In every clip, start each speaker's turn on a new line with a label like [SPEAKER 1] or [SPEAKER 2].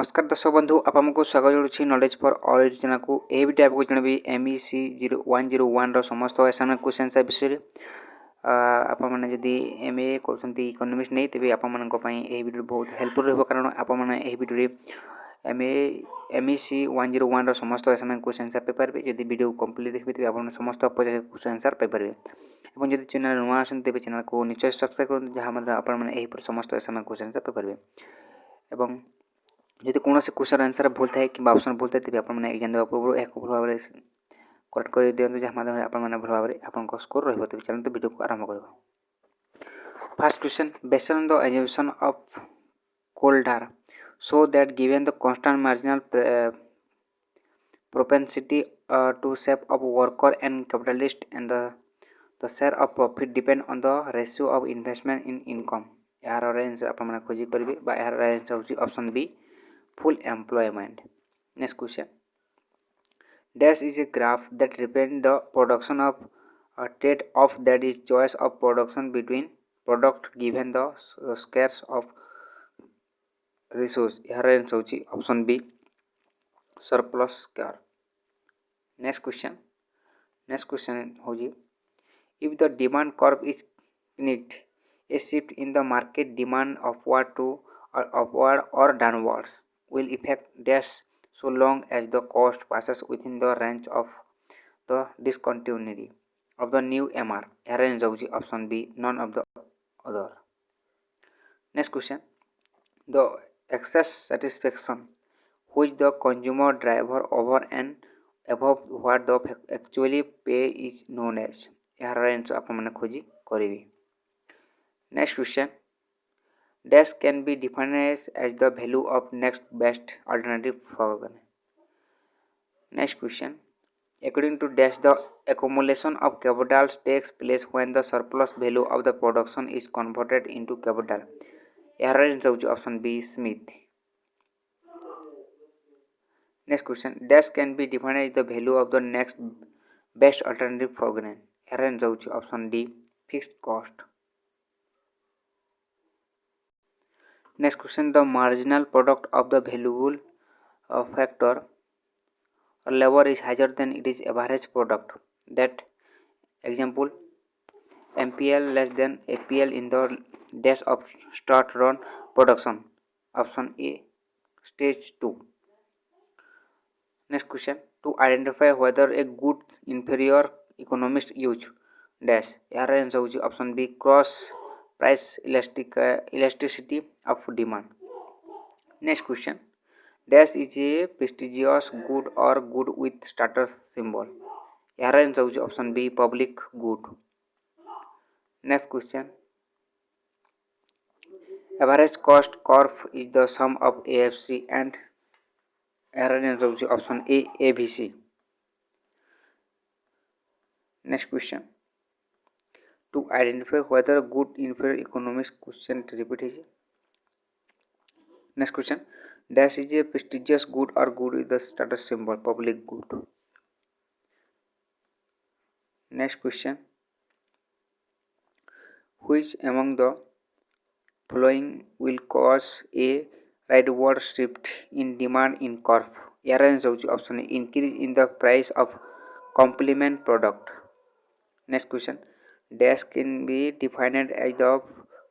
[SPEAKER 1] नमस्कार दर्शक बंधु आपको स्वागत जोड़ुछि नॉलेज फॉर ऑल योजना को ए वीडियो आपको जनबी MEC-101 रो समस्त असाइनमेंट क्वेश्चन विषय आप मैंने जदि MA करछंती इकोनॉमिक्स नहीं तेबे आप मानक पई ए वीडियो बहुत हेल्पफुल रहबो कारण आप माने ए वीडियो MEC-101 रो समस्त असाइनमेंट क्वेश्चन आंसर पेपर पे जदि वीडियो कंप्लीट देखबे तेबे आप समस्त क्वेश्चन आंसर पेपर पे एवं जदि चैनल नुआ आछन तेबे चैनल को निश्चय सब्सक्राइब करन जहां मतलब आप माने एही पर समस्त असाइनमेंट क्वेश्चन आंसर पेपर पे एवं जदि कौन से क्वेश्चन आंसर भूल थाए कि ऑप्शन भूल थाए तेबे आप माने एग्जाम देबा पूर्व एक भूल भाबरे करेक्ट कर दियंतु जहां माध्यम आप माने भूल भाबरे आपन स्कोर रहबो तेबे चलन वीडियो को आरंभ करबो। First question based on the assumption of Koldar so that given the constant marginal propensity to save of worker and capitalist and the share of profit depend on the ratio of investment in income यार range आप माने खोजी करबे बा यार range होची option बी full employment. Next question. Dash is a graph that represents the production of a trade-off, that is choice of production between product given the scarce of resource. Here answer होची option B surplus car. Next question. Next question होची if the demand curve is connect a shift in the market demand upward or downwards will affect dash so long as the cost passes within the range of the discontinuity of the new MR. Range is option B, none of the other. Next question. The excess satisfaction which the consumer driver over and above what the actually pay is known as. Range आप मैंने खोजी करेंगे. Next question. Dash can be defined as the value of next best alternative for. Next question. According to Dash, the accumulation of capital takes place when the surplus value of the production is converted into capital. Error in option B, Smith. Next question. Dash can be defined as the value of the next best alternative for gain. Error in option D, fixed cost. Next question. The marginal product of the valuable factor or labor is higher than it is average product. That example, MPL less than APL in the dash of start run production. Option A, stage 2. Next question. To identify whether a good inferior economist use dash. Here answer is option B, cross price elasticity of demand. Next question. Dash is a prestigious good or good with status symbol. Here answer is option B, public good. Next question. Average cost curve is the sum of AFC and answer is option A, ABC. Next question. To identify whether good inferior economics question repeat is. Next question. Dash is a prestigious good or good with the status symbol, public good. Next question. Which among the following will cause a rightward shift in demand in curve? Answer is option A, increase in the price of complement product. Next question. Dash can be defined as the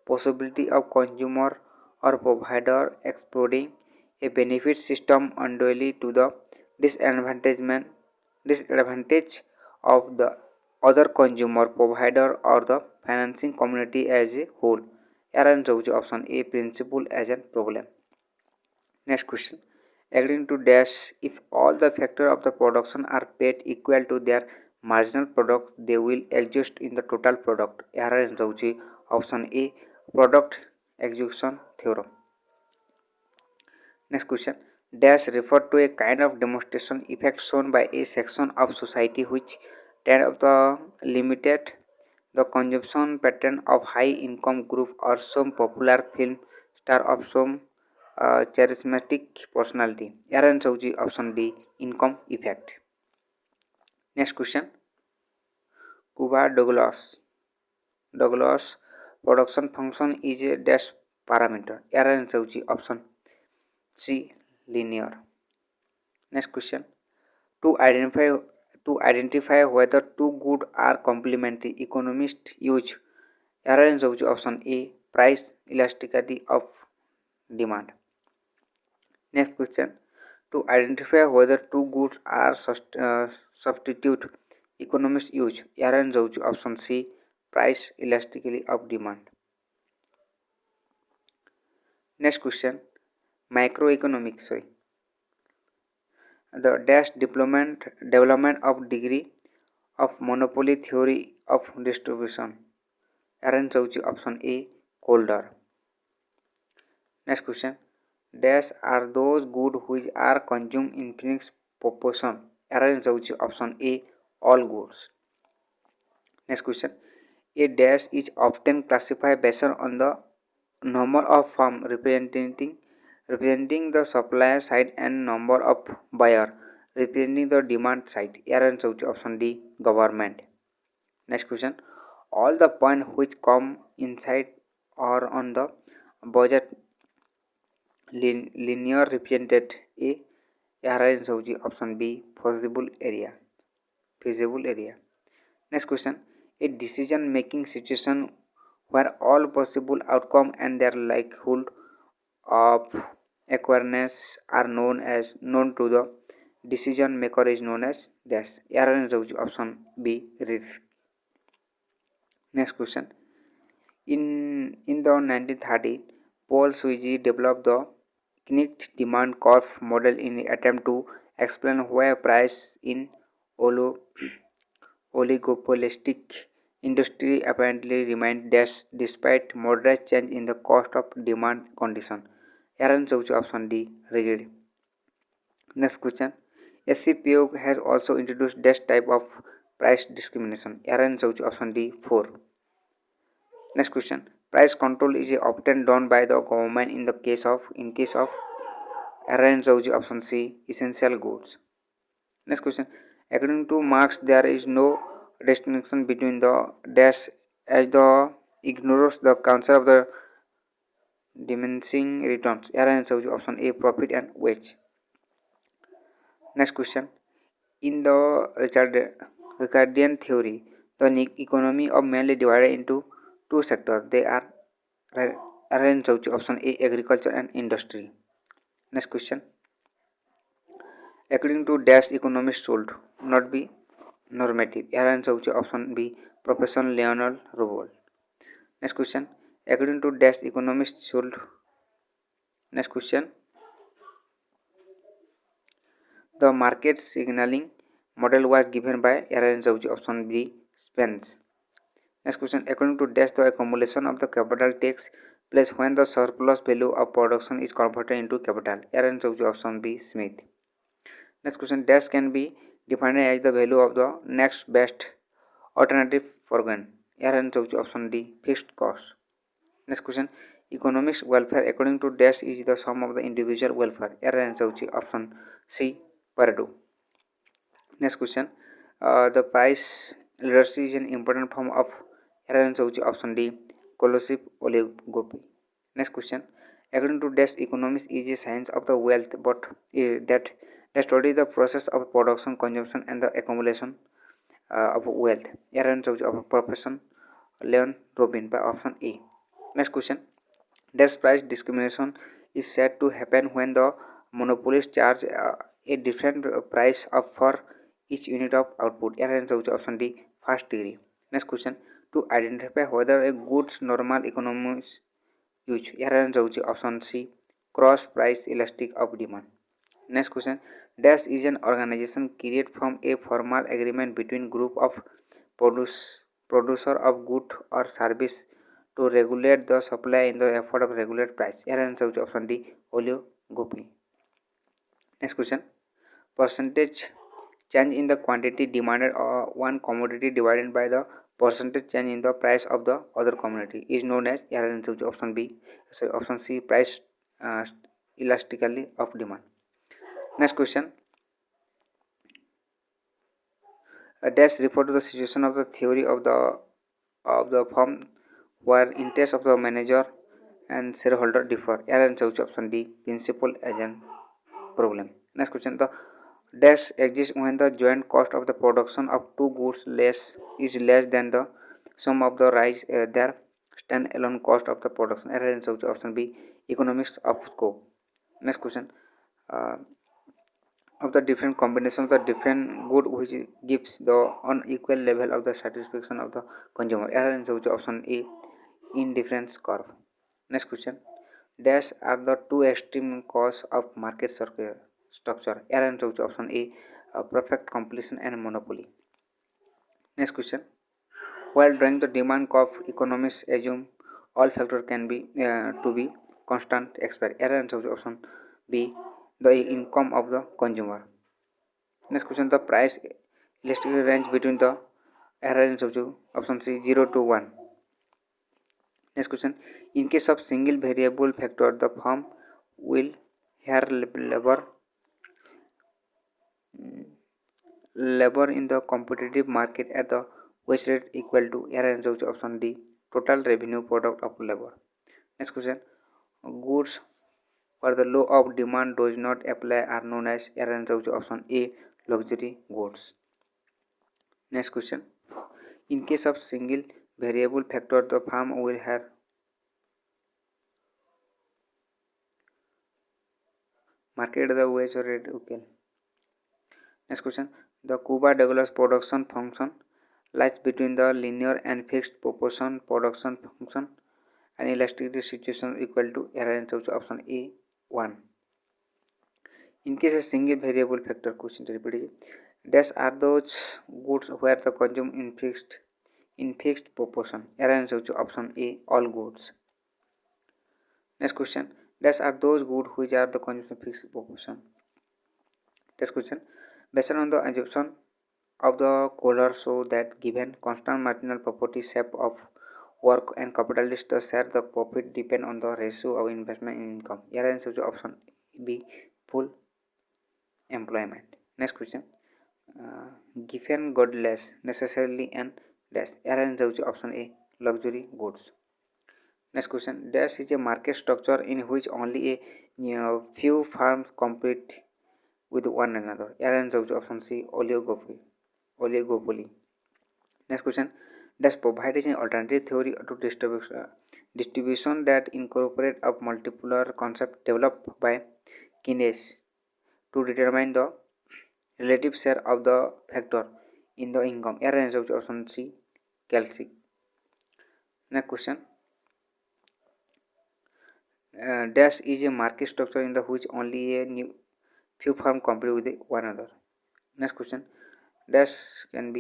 [SPEAKER 1] possibility of consumer or provider exploiting a benefit system unduly to the disadvantage of the other consumer, provider or the financing community as a whole. Answer is option A, principle as a problem. Next question. According to Dash, if all the factors of the production are paid equal to their marginal product, they will exist in the total product. Answer is option A, product exhaustion theorem. Next question. Dash refer to a kind of demonstration effect shown by a section of society which tend of the limited the consumption pattern of high income group or some popular film star of some charismatic personality. Answer is option D, income effect. Next question. Cuba Douglas production function is a dash parameter. Answer is option C, linear. Next question. To identify to identify whether two goods are complementary, economists use arrange of option A price elasticity of demand. Next question. To identify whether two goods are substitute, economists use arrange of option C price elasticity of demand. Next question. Microeconomics. The dash development of degree of monopoly theory of distribution. Arrange option A colder. Next question. Dash are those goods which are consumed in fixed proportion. Arrange option A all goods. Next question. A dash is often classified based on the number of firms representing the supplier side and number of buyer representing the demand side. Arrange option D government. Next question. All the points which come inside or on the budget linear represented A. Arrange option B feasible area. Feasible area. Next question. A decision making situation where all possible outcome and their likelihood of occurrence are known to the decision maker is known as dash. Arrange option B risk. Next question. In the 1930s, Paul Sweezy developed the Knight demand curve model in an attempt to explain why price in oligopolistic industry apparently remained dash despite moderate change in the cost of demand condition. Aaron's option D rigid. Next question. SCPO has also introduced dash type of price discrimination. Aaron's option D 4. Next question. Price control is often done by the government in case of Aaron's option C essential goods. Next question. According to Marx, there is no distinction between the dash as the ignores the concept of the diminishing returns. Aaron's option A profit and wage. Next question. In the Ricardian theory, the economy is mainly divided into two sectors. They are arranged option A agriculture and industry. Next question. According to dash economists should not be normative. Arranged option B Professor Leonard Rubel. Next question. According to dash economists should. Next question. The market signaling model was given by arranged option B Spence. Next question. According to dash, the accumulation of the capital takes place when the surplus value of production is converted into capital. Arranged option B Smith. Next question. Dash can be defined as the value of the next best alternative for gain. Arranged option D fixed cost. Next question. Economics welfare according to dash is the sum of the individual welfare. Arranged option C Pareto. Next question. The price leadership is an important form of arranged option D collusive oligopoly. Next question. According to dash economics is a science of the wealth but that studies the process of production, consumption and the accumulation of wealth. Arranged of Professor Leon Robin by option A. Next question. Dash price discrimination is said to happen when the monopolist charge a different price for each unit of output. Arranged option D first degree. Next question. To identify whether a good's normal economics use. Arranged option C cross price elastic of demand. Next question. Dash is an organization created from a formal agreement between group of producer of good or service to regulate the supply in the effort of regulate price. Arranged option D oligopoly. Next question. Percentage change in the quantity demanded one commodity divided by the percentage change in the price of the other commodity is known as option B. Option C price elastically of demand. Next question. A dash refer to the situation of the theory of the firm where interests of the manager and shareholder differ. Arranged option D principal agent. problem. Next question, the dash exists when the joint cost of the production of two goods is less than the sum of the rise their stand-alone cost of the production. Error answer option B, economics of scope. Next question, uh, of the different combination of the different good which gives the unequal level of the satisfaction of the consumer. Error answer option A, indifference curve. Next question, dash are the two extreme causes of market structure. Error answer option A, perfect competition and monopoly. Next question, while drawing the demand curve, economists assume all factors can be to be constant expert. Error answer option B, the income of the consumer. Next question, the price elasticity range between the error answer option C, 0 to 1. Next question, in case of single variable factor, the firm will hire labor in the competitive market at the wage rate equal to error answer option D, total revenue product of labor. Next question, goods where the law of demand does not apply are known as error answer option A, luxury goods. Next question, in case of single variable factor, the firm will have market the wage rate equal. Next question, the Cuba-Douglas production function lies between the linear and fixed proportion production function and elasticity situation equal to error answer option A, 1. In case of single variable factor, question repeat, dash are those goods where the consume in fixed proportion. Error answer option A, all goods. Next question, dash are those goods which are the consumed in fixed proportion. Next question, based on the assumption of the caller so that given constant marginal property shape of work and capitalist the share the profit depend on the ratio of investment in income. Error answer option B, full employment. Next question, given godless necessarily and dash. Error answer option A, luxury goods. Next question, dash is a market structure in which only a few firms compete with one another. Error answer option C, oligopoly. Next question, dash provides an alternative theory to distribution that incorporate a multipolar concept developed by Keynes to determine the relative share of the factor in the income. Error answer option C, Kelsey. Next question, dash is a market structure in which only a few firms compete with one another. Next question, dash can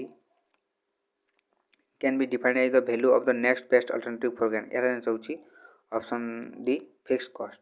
[SPEAKER 1] be defined as the value of the next best alternative for gain. Error answer option D, fixed cost.